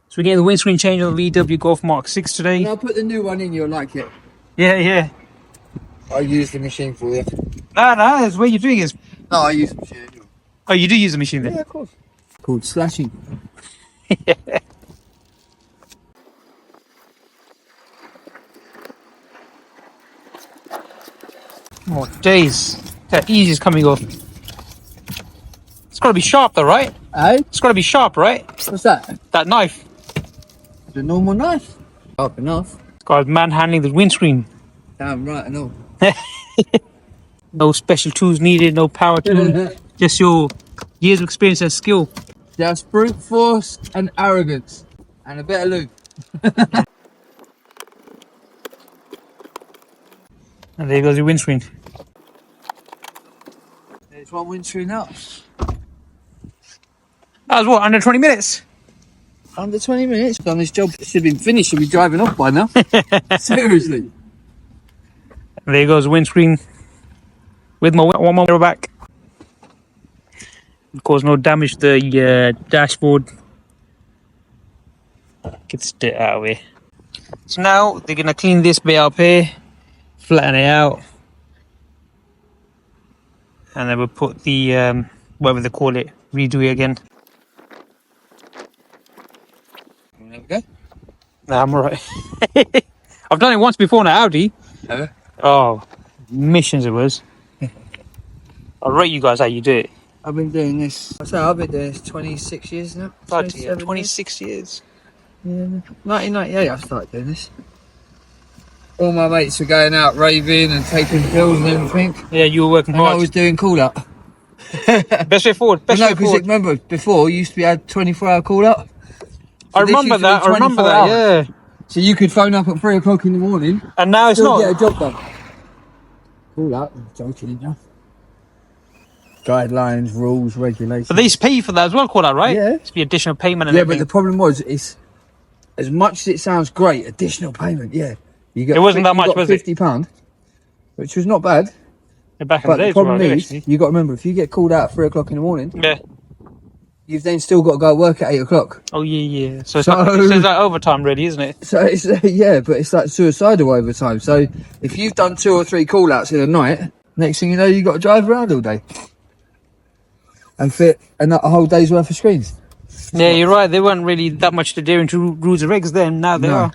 So we're getting the windscreen change on the VW Golf Mark 6 today. And I'll put the new one in, you'll like it. Yeah. I'll use the machine for you. No, that's what you're doing is... No, I use the machine anyway. Oh, you do use the machine then? Yeah, of course. Called slashing. Oh, days. That easy is coming off. It's got to be sharp though, right? Eh? It's got to be sharp, right? What's that? That knife. The normal knife. Sharp enough. This guy's manhandling the windscreen. Damn right, I know. No special tools needed, no power tool. Just your years of experience and skill. Just brute force and arrogance. And a bit of lube. And there goes your windscreen. There's one windscreen out. That was what, under 20 minutes? Under 20 minutes. Done this job. Should have been finished. Should be driving off by now. Seriously. And there goes the windscreen. With my one more mirror back. Of course, no damage to the dashboard. Get this dirt out of here. So now they're gonna clean this bit up here, flatten it out, and then we'll put the whatever they call it, redo it again. There we go. Nah, I'm alright. I've done it once before on an Audi. Have you? Oh, missions it was. I'll rate you guys how you do it. I've been doing this. I say I've been doing this 26 years now. 26 years. Yeah. 1998 I started doing this. All my mates were going out raving and taking pills and everything. Yeah, you were working And hard. I was doing call up. Best way forward. Best way because forward. remember before you used to be had 24-hour call up. I remember that. I remember that. Yeah. So you could phone up at 3 o'clock in the morning. And now it's still not. Get a job done. Call up. I'm joking, you know. Guidelines, rules, regulations. But they used to pay you for that as well, call out, right? Yeah. It's the additional payment and Yeah, everything. but the problem was, it's as much as it sounds great, additional payment. Yeah, you got. It wasn't that much, was it? £50, which was not bad. Yeah, back in But the days, the problem right, is, you got to remember, if you get called out at 3 o'clock in the morning, yeah. you've then still got to go work at 8 o'clock. Oh yeah. So it's like overtime, really, isn't it? So it's yeah, but it's like suicidal overtime. So if you've done 2 or 3 call outs in a night, next thing you know, you've got to drive around all day and fit a whole day's worth of screens. Yeah, you're right. They weren't really that much to do into rules and regs then. Now they are.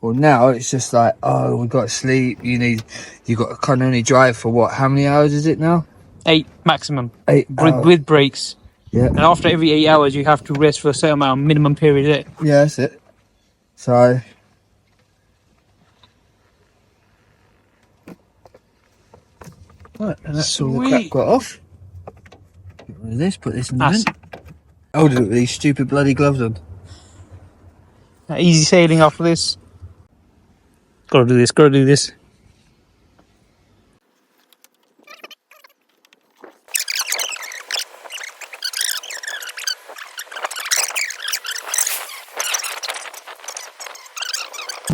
Well, now it's just like, oh, we've got to sleep. You can only drive for what? How many hours is it now? 8 maximum. 8 with breaks. Yeah. And after every 8 hours, you have to rest for a certain amount of minimum period. Is it? Yeah, that's it. So. Right, and that's all the crap got off. Get rid of this, put this in the bin. Oh, look at these stupid bloody gloves on. Easy sailing after this. Gotta do this.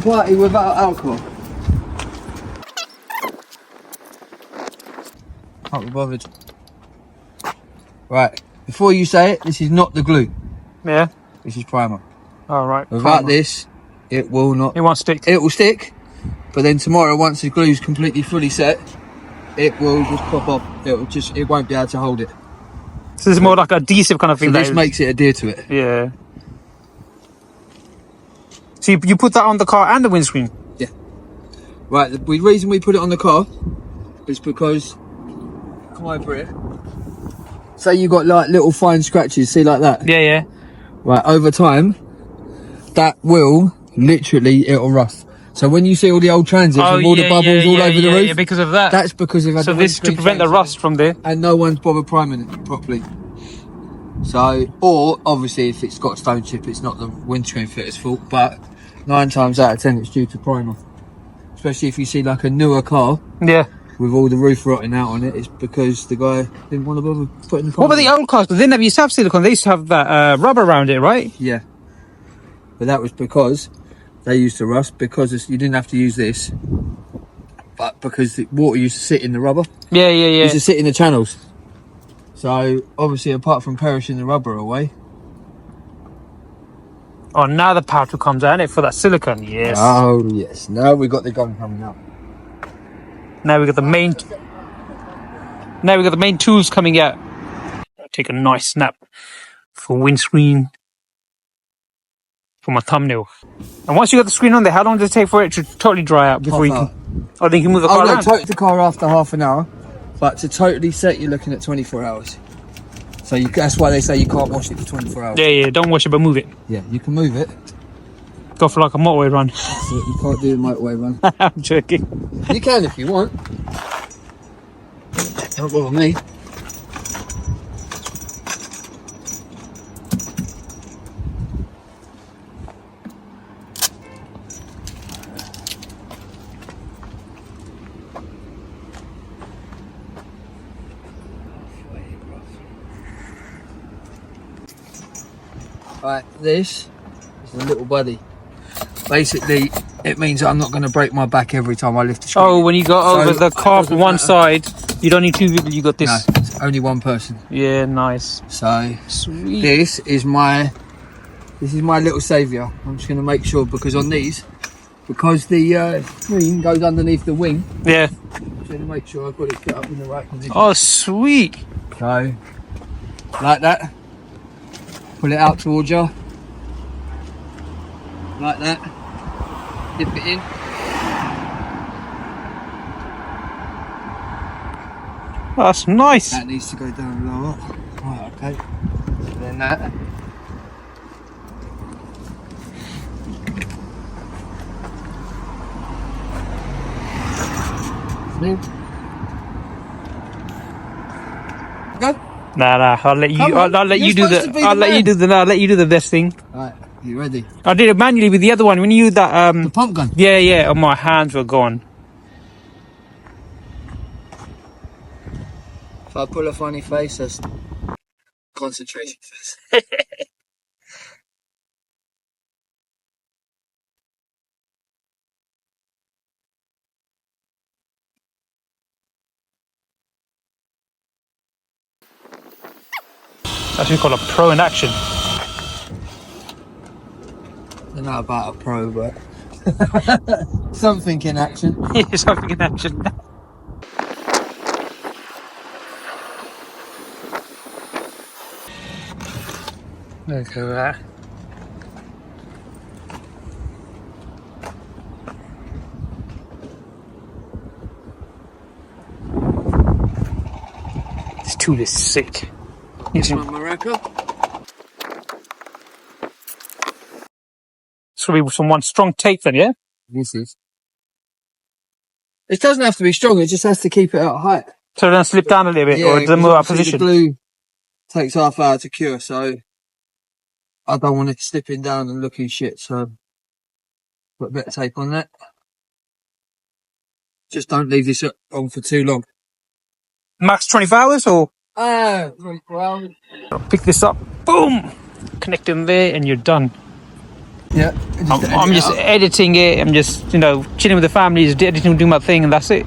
Party without alcohol. Can't be bothered. Right, before you say it, this is not the glue. Yeah. This is primer. Alright. Without this, it will not. It won't stick. It will stick, but then tomorrow, once the glue's completely fully set, it will just pop off. It won't be able to hold it. So this is more like an adhesive kind of thing. So this makes it adhere to it. Yeah. So you put that on the car and the windscreen? Yeah. Right, the reason we put it on the car is because, come over here. Say you got like little fine scratches, see like that? Yeah. Right, over time, that will, literally, it'll rust. So when you see all the old transits with all the bubbles all over the roof, yeah, because of that. that's because of so this to prevent the rust from there. And no one's bothered priming it properly. So, or obviously if it's got stone chip, it's not the windscreen fitter's fault, but 9 times out of 10 it's due to primer. Especially if you see like a newer car. Yeah. With all the roof rotting out on it, it's because the guy didn't want to bother putting the primer. What about the old cars? They didn't have silicone. They used to have that rubber around it, right? Yeah. But that was because they used to rust, because you didn't have to use this, but because the water used to sit in the rubber. Yeah. It used to sit in the channels. So obviously, apart from perishing the rubber away. Oh, now the power tool comes out, innit, for that silicone. Yes. Oh yes. Now we got the gun coming out. Now we got the main. Now we got the main tools coming out. Take a nice snap for windscreen for my thumbnail. And once you got the screen on there, how long does it take for it to totally dry out before you can? Oh, then you can move the car around. Tote the car after half an hour, but to totally set, you're looking at 24 hours. So that's why they say you can't wash it for 24 hours. Yeah, don't wash it, but move it. Yeah, you can move it. Go for like a motorway run. So you can't do the motorway run. I'm joking. You can if you want. Don't bother me. Right, this is the little buddy. Basically, it means I'm not going to break my back every time I lift the screen. Oh, when you go over the car from one side, you don't need two people, you got this. No, it's only one person. Yeah, nice. So, Sweet. this is my little saviour. I'm just going to make sure, because on these, because the screen goes underneath the wing, Yeah. I'm just going to make sure I've got it set up in the right position. Oh, sweet. So, like that. Pull it out towards you. Like that. Dip it in. That's nice. That needs to go down lower. Right, okay. So then that. Go. Nah, I'll let you. I'll let you do the. I'll let you do the. I'll let you do the best thing. Right, you ready? I did it manually with the other one. When you used that. The pump gun. Yeah. Oh, my hands were gone. If I pull a funny face, that's concentration face. That's what we call a pro in action. I don't know about a pro, but something in action. Yeah, something in action. Look at that. This tool is sick. This one, Morocco. It's gonna be some one strong tape then, yeah? This is. It doesn't have to be strong, it just has to keep it at height. So it doesn't slip down a little bit, or it doesn't move out of position. The glue takes half hour to cure, so I don't want it slipping down and looking shit, so put a bit of tape on that. Just don't leave this on for too long. Max 24 hours, or? 24 hours. Pick this up, boom! Connect them there, and you're done. Yeah. I'm just editing it, I'm just, you know, chilling with the family, just editing, doing my thing, and that's it.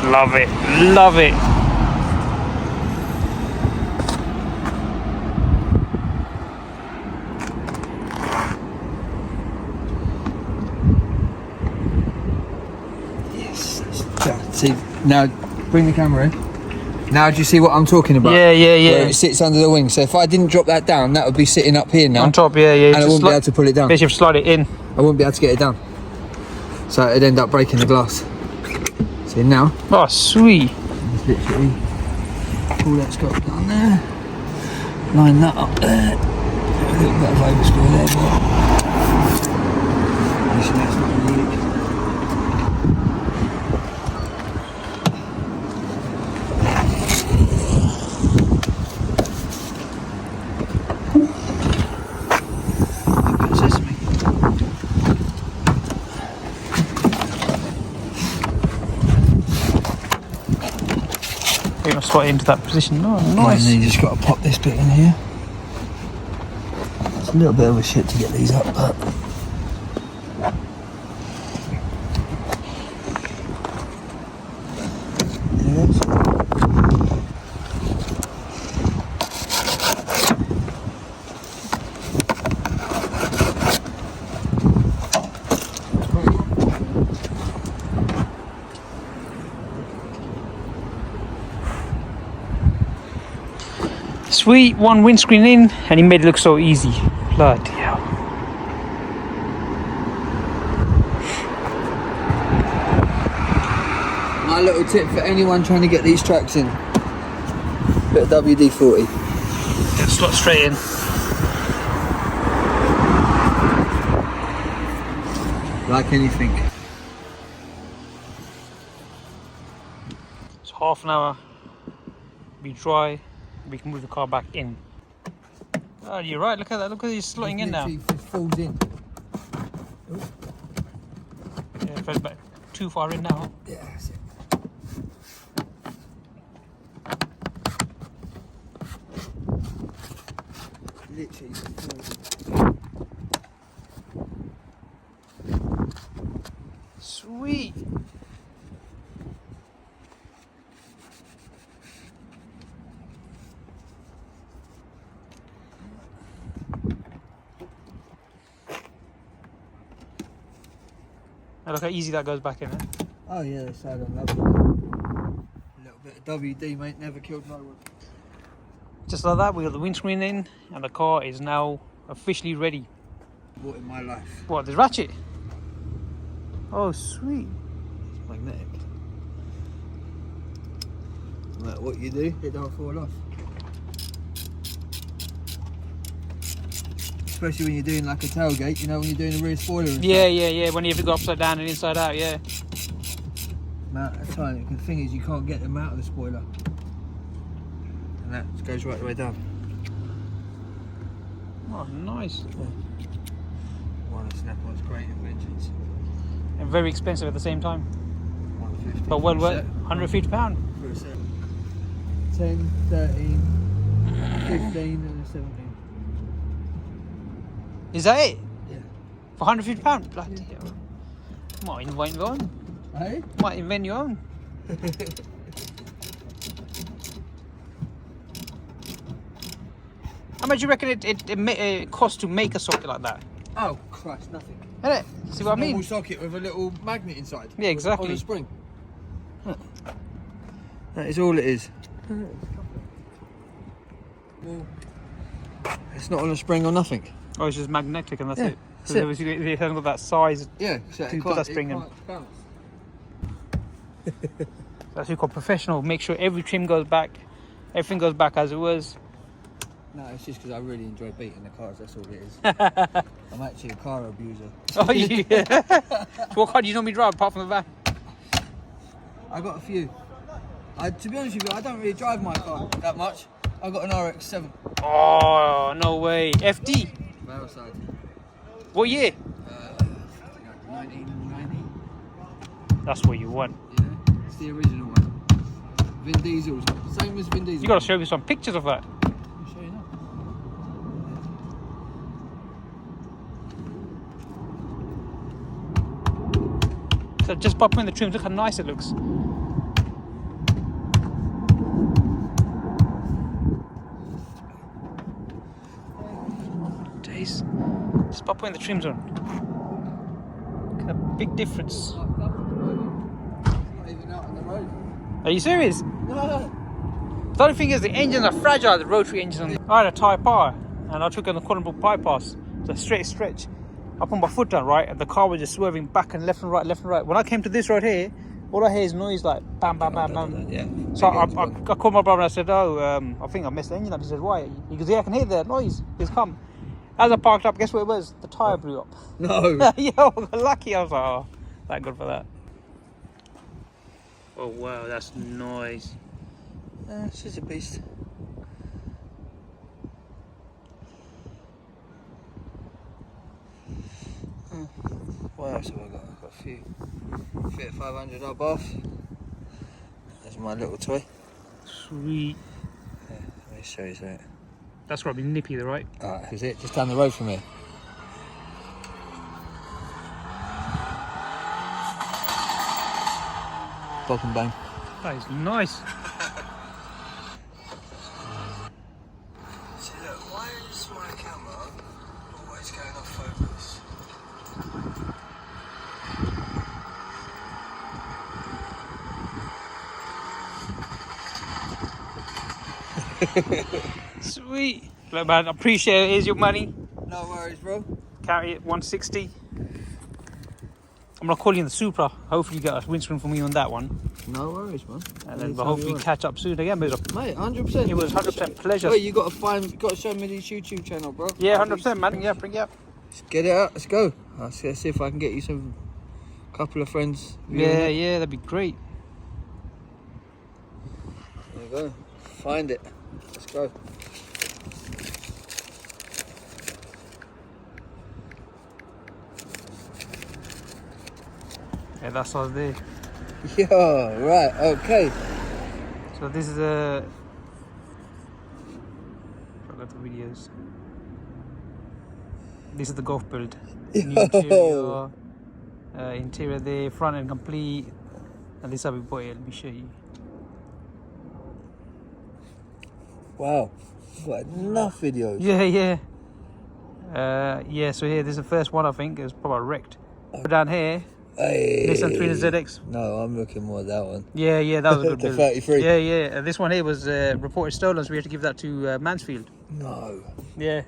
Love it, love it. Yes. See, now bring the camera in. Now do you see what I'm talking about? Yeah. Where it sits under the wing. So if I didn't drop that down, that would be sitting up here now. On top, yeah. And I wouldn't be able to pull it down. Basically slide it in. I wouldn't be able to get it down. So it'd end up breaking the glass. See now? Oh, sweet. Just literally pull that scotch down there. Line that up there. A little bit of overspill there, but actually that's not going to leak. Slide into that position. Oh, nice. And then you just got to pop this bit in here. It's a little bit of a shit to get these up, but Sweet, one windscreen in, and he made it look so easy. Bloody hell. My little tip for anyone trying to get these tracks in. Bit of WD-40. Get slot straight in. Like anything. It's half an hour. Be dry. We can move the car back in. Oh, you're right. Look at that. Look at he's slotting in now. It falls in. Yeah, it fell back too far in now. Yeah, that's it. Literally falls in. Sweet. And look how easy that goes back in, eh? Oh yeah, the side on lovely. A little bit of WD, mate, never killed no one. Just like that, we got the windscreen in, and the car is now officially ready. Bought in my life. What, the ratchet? Oh, sweet. It's magnetic. No matter what you do, it don't fall off. Especially when you're doing like a tailgate, you know, when you're doing a rear spoiler and Yeah, stuff. yeah. When you have to go upside down and inside out, yeah. Amount of time. The thing is, you can't get them out of the spoiler. And that goes right the way down. Oh, nice. One snap-on's great inventions. And very expensive at the same time. 150. But well worth £150. For a set. 10, 13, 15 and a 17. Is that it? Yeah. For £150? Bloody hell. Might invent your own. Hey? Might invent your own. How much do you reckon it costs to make a socket like that? Oh Christ, nothing. Isn't it? See what I mean? Normal socket with a little magnet inside. Yeah, exactly. On a spring. That is all it is. Well, it's not on a spring or nothing. Oh, it's just magnetic and that's Yeah, it. that's So it. obviously they haven't got that size. Yeah, so To put that spring in. That's what you call professional. Make sure every trim goes back. Everything goes back as it was. No, it's just because I really enjoy beating the cars, that's all it is. I'm actually a car abuser. Oh, yeah. So what car do you normally drive apart from the van? I got a few. To be honest with you, I don't really drive my car that much. I got an RX-7. Oh, no way. FD? Barrel side. What year? 1990. That's what you want. Yeah, it's the original one. Vin Diesel's, same as Vin Diesel. You got to show me some pictures of that. I'll show you now. So just by putting the trims, look how nice it looks. Jeez. Just by putting the trims on. Look at that big difference. Not even out on the road. Are you serious? No. The only thing is the engines are fragile, the rotary engines. I had a Type R and I took an equitable bypass. It's a straight stretch. I put my foot down, right, and the car was just swerving back and left and right, left and right. When I came to this road here, all I hear is noise like bam, bam, bam, bam. Yeah. So I called my brother and I said, oh, I think I messed the engine up. He said, why? He goes, yeah, I can hear the noise. He's come. As I parked up, guess what it was? The tyre blew up. No. Yo, I got lucky. I was like, oh, thank God for that. Oh, wow, that's nice. She's a beast. What else have I got? I've got a few. Fiat 500 up off. That's my little toy. Sweet. Yeah, let me show you that. That's got to be nippy, though, right? Alright, is it? Just down the road from here. Bog and bang. That is nice. See, look, why is my camera always going off focus? Sweet. Look, man, I appreciate it. Here's your money. No worries, bro. Carry it, 160. I'm gonna call you in the Supra. Hopefully you get a windscreen for me on that one. No worries, man. And then we'll hopefully catch up soon again, Mate, 100%. It was 100% pleasure. Wait, you got to show me this YouTube channel, bro. Yeah, 100%, man. Yeah, bring it up. Let's get it out. Let's go. Let's see if I can get you some couple of friends. Yeah, that'd be great. There you go. Find it. Let's go. Yeah, that's us there. Yeah, right, okay. So this is a... forgot the videos. This is the golf build. New interior, interior there, front end complete. And this is how we put it. Let me show you. Wow, you've got enough videos. Yeah. Yeah, so here, this is the first one I think. It was probably wrecked. But down here, Hey. Nissan 300ZX. No, I'm looking more at that one. Yeah, that was a good The build. 33. Yeah. And this one here was reported stolen, so we had to give that to Mansfield. No. Yeah.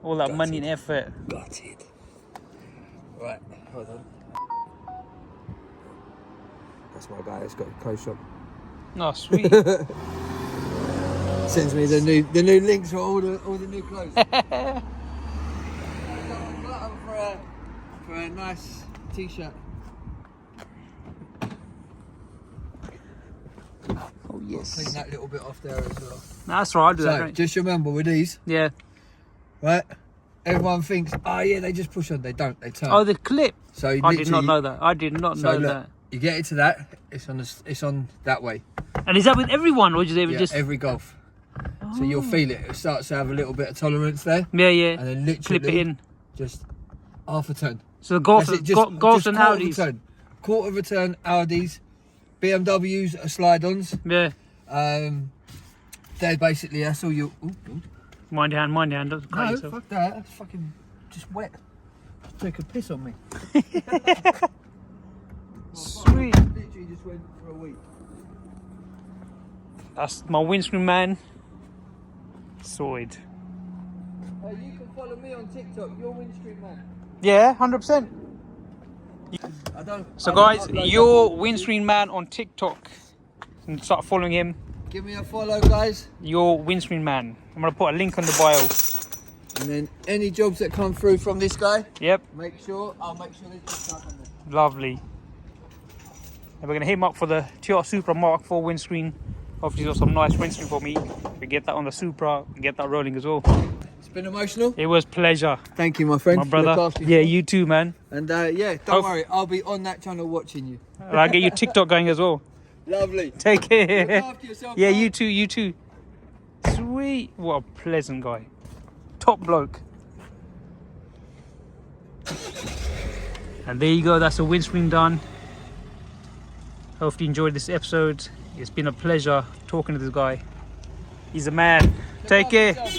All that money and effort. Got it. Right, hold on. That's my guy. It's got a close shop. Oh, sweet. Sends me the new links for all the new clothes. for a nice t-shirt. Oh yes. Clean that little bit off there as well. That's right. I'll do that. So Right? just remember with these, Yeah. right? Everyone thinks, oh yeah, they just push on. They don't. They turn. Oh, the clip. So you I did not literally- know that. I did not know look, that. You get into that. It's on that way. And is that with everyone, or is it Yeah, just? every golf. So you'll feel it. It starts to have a little bit of tolerance there, Yeah. and then literally Clip it in. just half a turn. So the golf, That's it, golfs and quarter of a Audis. turn. Quarter of a turn Audis, BMWs are slide-ons. Yeah. They're basically, that's all you. Ooh. Mind your hand. Don't cut No, yourself. fuck that. That's fucking just wet. Just take a piss on me. Sweet. Literally just went for a week. That's my windscreen man. Sorted. You can follow me on TikTok. You're Windscreen man. Yeah, 100%. I don't. So I guys, don't upload your nothing. windscreen man on TikTok. And start following him. Give me a follow, guys. Your windscreen man. I'm gonna put a link on the bio. And then any jobs that come through from this guy, Yep, I'll make sure there's just stuff on there. lovely. And we're gonna hit him up for the Toyota Supra Mark IV windscreen. Hopefully he's got some nice windscreen for me. We get that on the Supra and get that rolling as well. It's been emotional. It was pleasure, Thank you, my friend. my Look brother. after Yeah, yourself. you too, man. And yeah, don't worry. I'll be on that channel watching you. And I'll get your TikTok going as well. Lovely. Take Look care. after yourself. Yeah, bro. you too. Sweet. What a pleasant guy. Top bloke. And there you go. That's the windscreen done. Hopefully you enjoyed this episode. It's been a pleasure talking to this guy. He's a man. Take care. Yourself.